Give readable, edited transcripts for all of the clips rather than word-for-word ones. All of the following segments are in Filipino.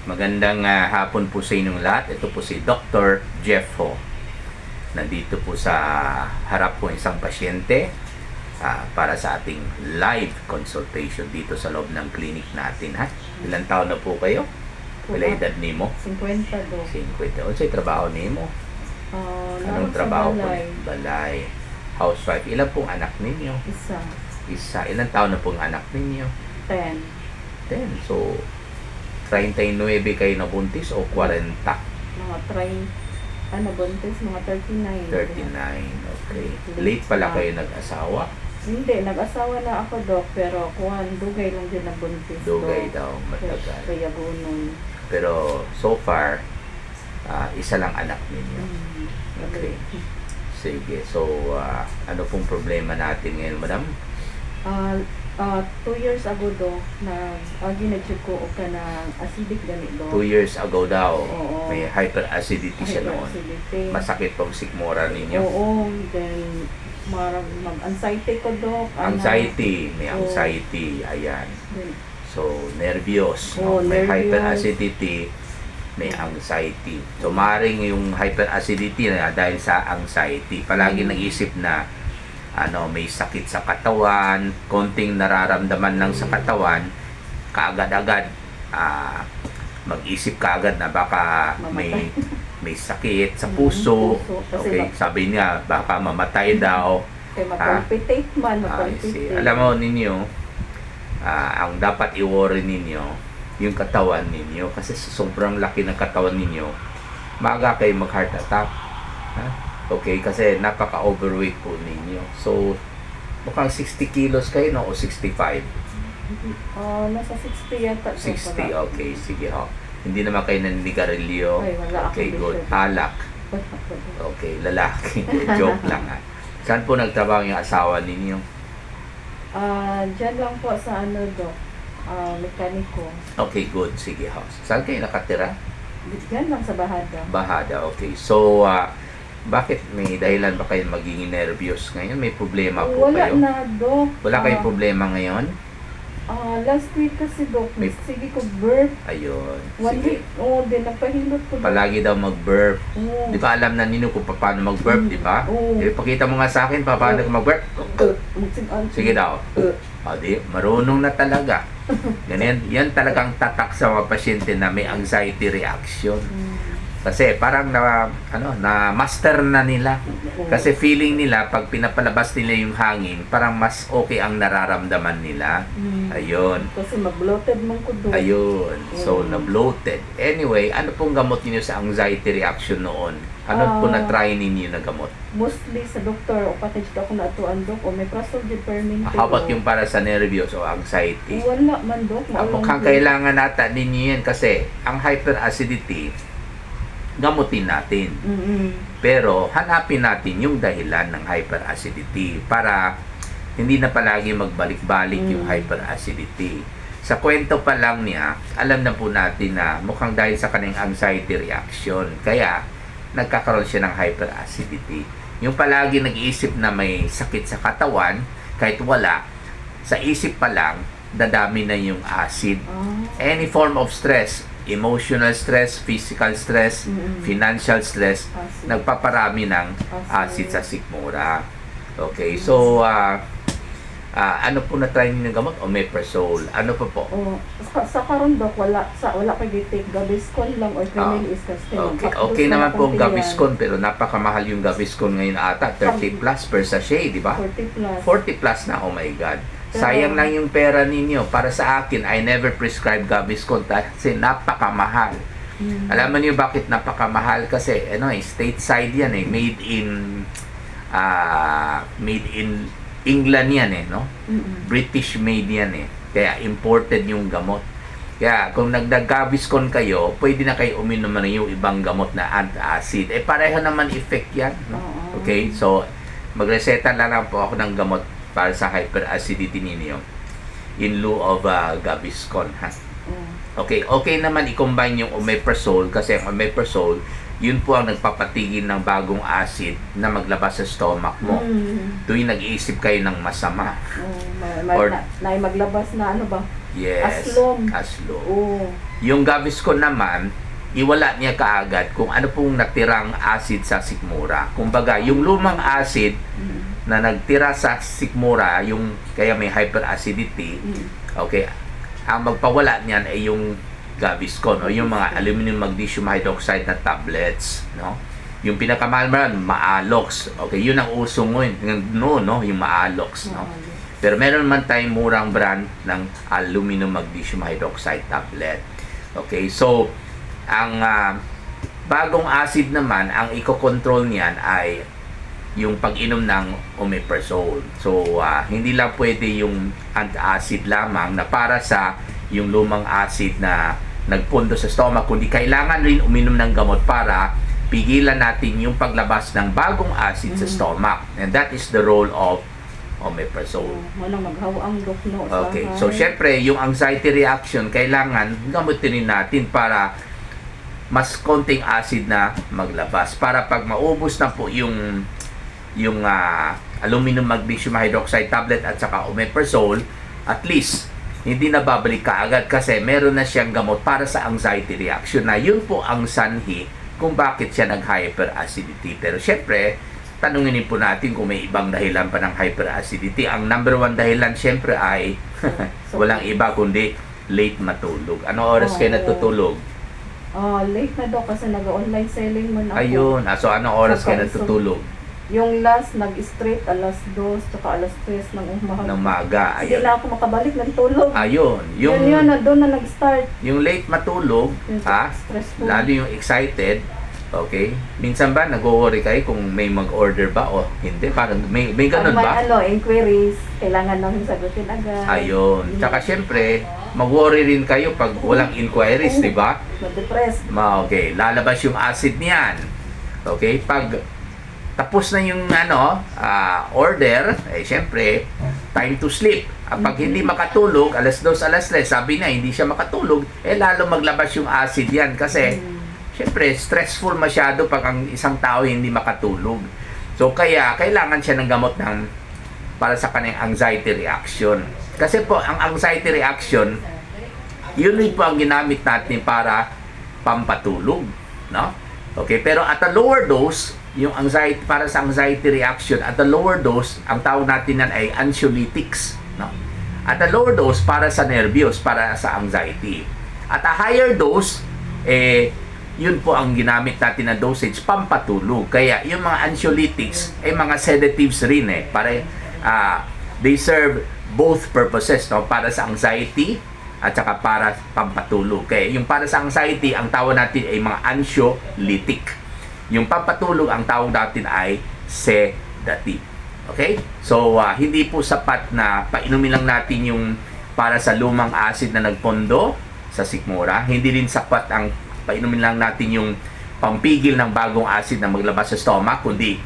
Magandang hapon po sa inyong lahat. Ito po si Dr. Jeff Ho. Nandito po sa harap po isang pasyente para sa ating live consultation dito sa loob ng clinic natin. Ilang taon na po kayo? Wala edad ni mo? 50 do. 50. Ano sa'yo trabaho ni mo? Anong trabaho po? Balay. Housewife. Ilan pong anak ninyo? Isa. Ilang taon na pong anak ninyo? 10. 10. So, 39 kayo nabuntis o 40? Mga buntis, mga 39. 39, okay. Late pala kayo nag-asawa? Hindi, nag-asawa na ako, Dok, pero dugay lang din na buntis. Dugay daw, matagal. Kaya bunong. Pero so far, isa lang anak ninyo. Okay. Sige, so ano pong problema natin ngayon, madam? 2 years ago do, ginag-check ko o ka ng acidic ganito. 2 years ago daw, Oo. may hyperacidity siya noon. Hyperacidity. Masakit pong sikmura ninyo? Oo, then mag-anxiety ko, Dok. Anxiety, may Oo. anxiety, ayan. Then, So, nervyos, Oo, may nervyos. hyperacidity, may anxiety. So, maaaring yung hyperacidity na dahil sa anxiety. Palagi nag-isip na may sakit sa katawan, konting nararamdaman lang sa katawan, kaagad-agad mag-isip kaagad na baka may sakit sa puso. Okay, sabi niya baka mamatay daw. kaya mag-palpitate man, mag-palpitate. Alam mo ninyo, ang dapat i-worry ninyo yung katawan ninyo kasi sobrang laki ng katawan ninyo, maaga kayo mag-heart attack. Okay, kasi napaka-overweight po ninyo. So, mukhang 60 kilos kayo, no? O 65? Nasa 60 yata. 60, okay. Sige, ho. Hindi naman kayo naninigarilyo. Ay, wala Okay, akong good. bisyo. Alak. Okay, lalaki. Joke lang, ha. Saan po nagtrabaho yung asawa ninyo? Diyan lang po sa mekaniko. Okay, good. Sige, ho. Saan kayo nakatira? Diyan lang sa Bahada. Bahada, okay. So, bakit may dahilan ba kayo magiging nervyos ngayon? May problema po Wala kayo? na, Dok. Wala kayong problema ngayon? Last week kasi, Dok, May- sige ko burp. Ayun. 1 Sige. week, din nagpahilot ko. Dok. Palagi daw mag-burp. Oo. Di ba alam na ninyo kung paano mag-burp, di ba? Oo. Pakita mo nga sa akin paano ka mag-burp. Sige daw. Di, marunong na talaga. Ganyan, yan talagang tatak sa mga pasyente na may anxiety reaction. Kasi parang na master na nila. Kasi feeling nila pag pinapalabas nila yung hangin, parang mas okay ang nararamdaman nila. Ayun. Kasi mag-bloated man ko, Dok. Ayun. So, na-bloated. Anyway, ano pong gamot niyo sa anxiety reaction noon? Ano po na-try ninyo na gamot? Mostly sa doktor, o package ako na atuan, Dok, o may prasodipermin. How about yung para sa nervyos o anxiety? Wala man, Dok. Mukhang kailangan nata ninyo yan kasi ang hyperacidity, gamutin natin. Pero hanapin natin yung dahilan ng hyperacidity para hindi na palagi magbalik-balik yung hyperacidity. Sa kwento pa lang niya, alam na po natin na mukhang dahil sa kanyang anxiety reaction. Kaya, nagkakaroon siya ng hyperacidity. Yung palagi nag-iisip na may sakit sa katawan, kahit wala, sa isip pa lang, dadami na yung acid. Any form of stress, emotional stress, physical stress, financial stress, nagpaparami ng acid sa sikmura. Okay, so ano po na-try niyo ng gamot? Omeprazole. Ano pa po? Sa karon, Dok, wala kay gitik Gaviscon lang or Cremilis kasi. Okay naman po ang Gaviscon, pero napakamahal yung Gaviscon ngayon ata, 30 plus per sachet, di ba? 40 plus. 40 plus na, oh my God. Sayang lang yung pera ninyo. Para sa akin, I never prescribe Gaviscon kasi napakamahal. Alam mo niyo bakit napakamahal? Kasi stateside yan made in England yan no? British made yan Kaya imported yung gamot. Kaya kung nagdag-Gaviscon kayo, pwede na kayo uminom na yung ibang gamot na antacid. Pareho naman effect yan. No? Okay? So, magreseta na lang po ako ng gamot para sa hyperacidity ninyo in lieu of Gaviscon, ha? Okay naman i-combine yung omeprazole kasi ang omeprazole, yun po ang nagpapatigil ng bagong acid na maglabas sa stomach mo. Tuwing nag-iisip kayo ng masama. Or maglabas na Yes. Aslom. Aslom. Oo. Yung Gaviscon naman, iwala niya kaagad kung ano pong natirang acid sa sikmura. Kumbaga, yung lumang acid na nagtira sa sikmura, yung kaya may hyperacidity, okay, ang magpawala niyan ay yung Gaviscon o yung mga aluminum magnesium hydroxide na tablets, no? Yung pinakamahal Maalox. Okay, yun ang uso ngayon, no, yung Maalox, no? Pero meron man tayong murang brand ng aluminum magnesium hydroxide tablet. Okay, so ang bagong acid naman, ang i-control niyan ay yung pag-inom ng omeprazole. So, hindi lang pwede yung antacid lamang na para sa yung lumang acid na nagpundo sa stomach, kundi kailangan rin uminom ng gamot para pigilan natin yung paglabas ng bagong acid sa stomach. And that is the role of omeprazole. Walang maghawa ang dok, no? Okay, so syempre, yung anxiety reaction, kailangan gamutin rin natin para mas konting acid na maglabas. Para pag maubos na po yung aluminum magnesium hydroxide tablet at saka omeprazole, at least hindi na babalik kaagad kasi meron na siyang gamot para sa anxiety reaction na yun po ang sanhi kung bakit siya nag-hyperacidity. Pero syempre, tanungin po natin kung may ibang dahilan pa ng hyperacidity. Ang number one dahilan syempre ay walang iba kundi late matulog. Ano oras kayo natutulog? Late na daw kasi nag-online selling man ako. Ayun. So anong oras kayo natutulog? Yung last, nag-straight, alas 2, tsaka alas 3 ng umaga. Ng maga. Hindi Ayun. na ako makabalik ng tulog. Ayun. Yun, doon na nag-start. Yung late matulog, Stressful. lalo yung excited, okay? Minsan ba nag-worry kayo kung may mag-order ba o hindi? Parang may ganun ba? Inquiries, kailangan namin sagutin agad. Ayun. Tsaka syempre, mag-worry rin kayo pag walang inquiries, di ba? Ma-depressed. Okay, lalabas yung acid niyan. Okay? Pag tapos na yung order, syempre, time to sleep. Pag hindi makatulog, alas 2, alas 3, sabi na hindi siya makatulog, lalo maglabas yung acid yan kasi syempre, stressful masyado pag ang isang tao hindi makatulog. So, kaya, kailangan siya ng gamot para sa kanyang anxiety reaction. Kasi po, ang anxiety reaction, yun rin po ang ginamit natin para pampatulog. No? Okay, pero at a lower dose, yung anxiety, para sa anxiety reaction, at a lower dose, ang tawag natin yan ay anxiolytics. No? At a lower dose, para sa nervyos, para sa anxiety. At a higher dose, yun po ang ginamit natin na dosage, pampatulog. Kaya yung mga anxiolytics ay mga sedatives rin para they serve both purposes, no? Para sa anxiety at saka para pampatulog. Kaya yung para sa anxiety, ang tawag natin ay mga anxiolytic. Yung pampatulog, ang tawag natin ay sedative. Okay? So, hindi po sapat na painumin lang natin yung para sa lumang acid na nagpondo sa sikmura. Hindi rin sapat ang painumin lang natin yung pampigil ng bagong acid na maglabas sa stomach, kundi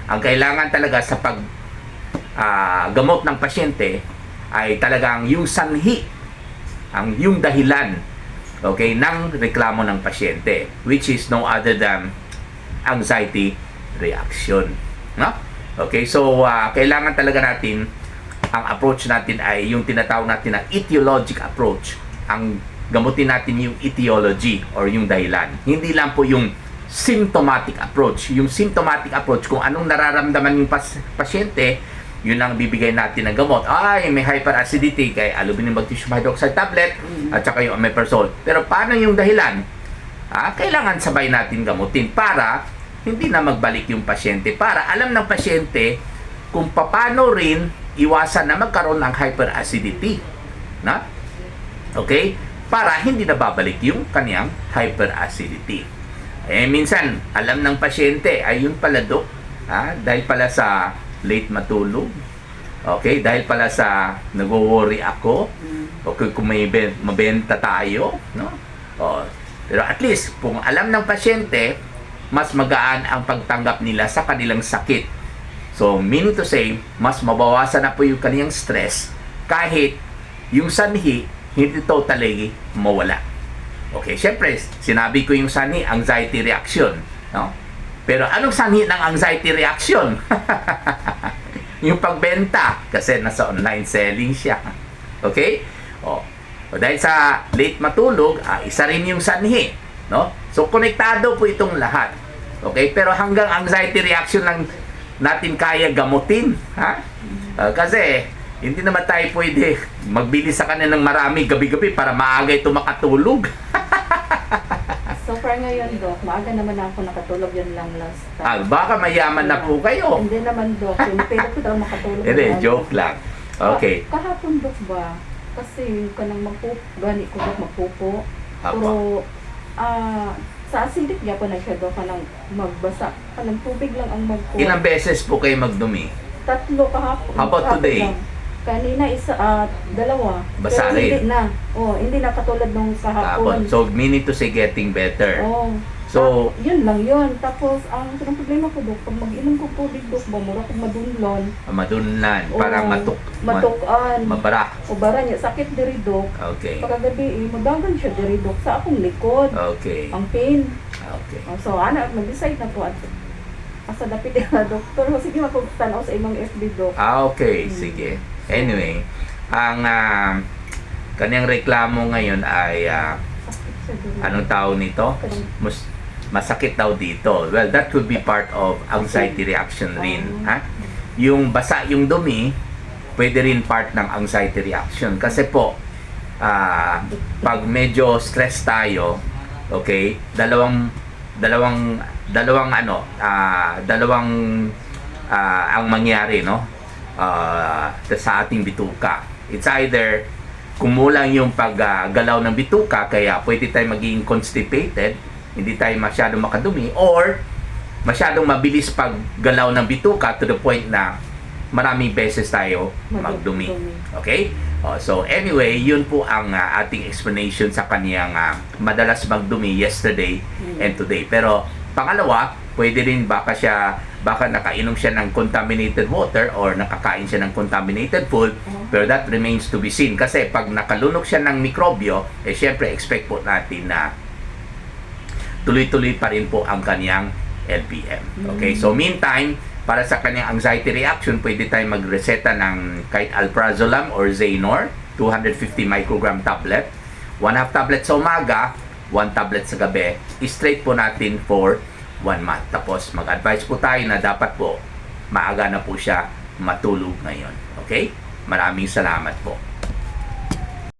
ang kailangan talaga sa gamot ng pasyente ay talagang yung sanhi, yung dahilan, okay, ng reklamo ng pasyente, which is no other than anxiety reaction. No? Okay, so kailangan talaga natin, ang approach natin ay yung tinatawag natin na etiologic approach. Ang gamutin natin yung etiology or yung dahilan. Hindi lang po yung symptomatic approach. Yung symptomatic approach, kung anong nararamdaman yung pasyente, yun ang bibigay natin ng gamot. Ay, may hyperacidity kay aluminum magnesium hydroxide tablet at saka yung omeprazole. Pero paano yung dahilan? Kailangan sabay natin gamutin para hindi na magbalik yung pasyente. Para alam ng pasyente kung paano rin iwasan na magkaroon ng hyperacidity. Na? Okay? Para hindi na babalik yung kaniyang hyperacidity. Minsan, alam ng pasyente, ay yun pala do, dahil pala sa late matulog, okay, dahil pala sa nag-worry ako, okay, kung may mabenta tayo, no? Pero at least, kung alam ng pasyente, mas magaan ang pagtanggap nila sa kanilang sakit. So, meaning to say, mas mabawasan na po yung kaniyang stress kahit yung sanhi hindi totally mawala. Okay, syempre, sinabi ko yung sanhi, anxiety reaction. No? Pero anong sanhi ng anxiety reaction? Yung pagbenta, kasi nasa online selling siya. Okay? O dahil sa late matulog, isa rin yung sanhi, no? So konektado po itong lahat. Okay? Pero hanggang anxiety reaction lang natin kaya gamutin, ha? Kasi hindi naman tayo pwede magbili sa kanya ng marami gabi-gabi para maaga ito makatulog. So far ngayon, Doc, maaga naman ako nakatulog, yun lang last time. Baka mayaman na po kayo. Hindi naman, Doc. Yung pera ko daw makatulog. Hindi, joke lang. Okay. Kahapon, Doc, ba? Kasi kanang gani ko, Doc, magpupo. Apo. Pero, sa acidic niya po na siya, Doc, kanang magbasa. Kanang tubig lang ang magpupo. Ilang beses po kayo magdumi? 3 kahapon. How about Kahapon today? lang. Kanina 2. Basa Pero rin. hindi na. Hindi na katulad nung kahapon. So, meaning to say getting better. Oh. So, Yun lang yun. Tapos, ang problema ko, Dok, pag mag-inom ko tubig, Dok, mamura kong madunlon. madunlan, parang matukan. mabara. O bara niya, sakit diri, Dok. Okay. Pagkagabi, madagan siya diri, Dok, sa akong likod. Okay. Ang pain. Okay. So, anak, mag-decide na po. Asa dapit na, doktor. Sige, makutanaw sa imong FB, Dok. Okay, sige. Anyway, ang kanyang reklamo ngayon ay Sakit siya diri. anong tawag nito? Masakit daw dito. Well, that could be part of anxiety reaction rin. Ha? Yung basa, yung dumi, pwede rin part ng anxiety reaction. Kasi po, pag medyo stress tayo, okay, dalawang ang mangyari, no? Sa ating bituka. It's either kumulang yung paggalaw ng bituka, kaya pwede tayo maging constipated, hindi tayo masyadong makadumi, or masyadong mabilis paggalaw ng bituka to the point na maraming beses tayo magdumi. Okay? So anyway, yun po ang ating explanation sa kaniyang madalas magdumi yesterday and today. Pero pangalawa, pwede rin baka nakainom siya ng contaminated water or nakakain siya ng contaminated food, pero that remains to be seen. Kasi pag nakalunok siya ng mikrobyo, syempre expect po natin na tuloy-tuloy pa rin po ang kaniyang LPM. Okay, so meantime, para sa kanyang anxiety reaction, pwede tayong magreseta ng kahit alprazolam or Zainor, 250 microgram tablet, 1/2 tablet sa umaga, 1 tablet sa gabi, straight po natin for 1 month. Tapos mag-advise po tayo na dapat po maaga na po siya matulog ngayon. Okay? Maraming salamat po.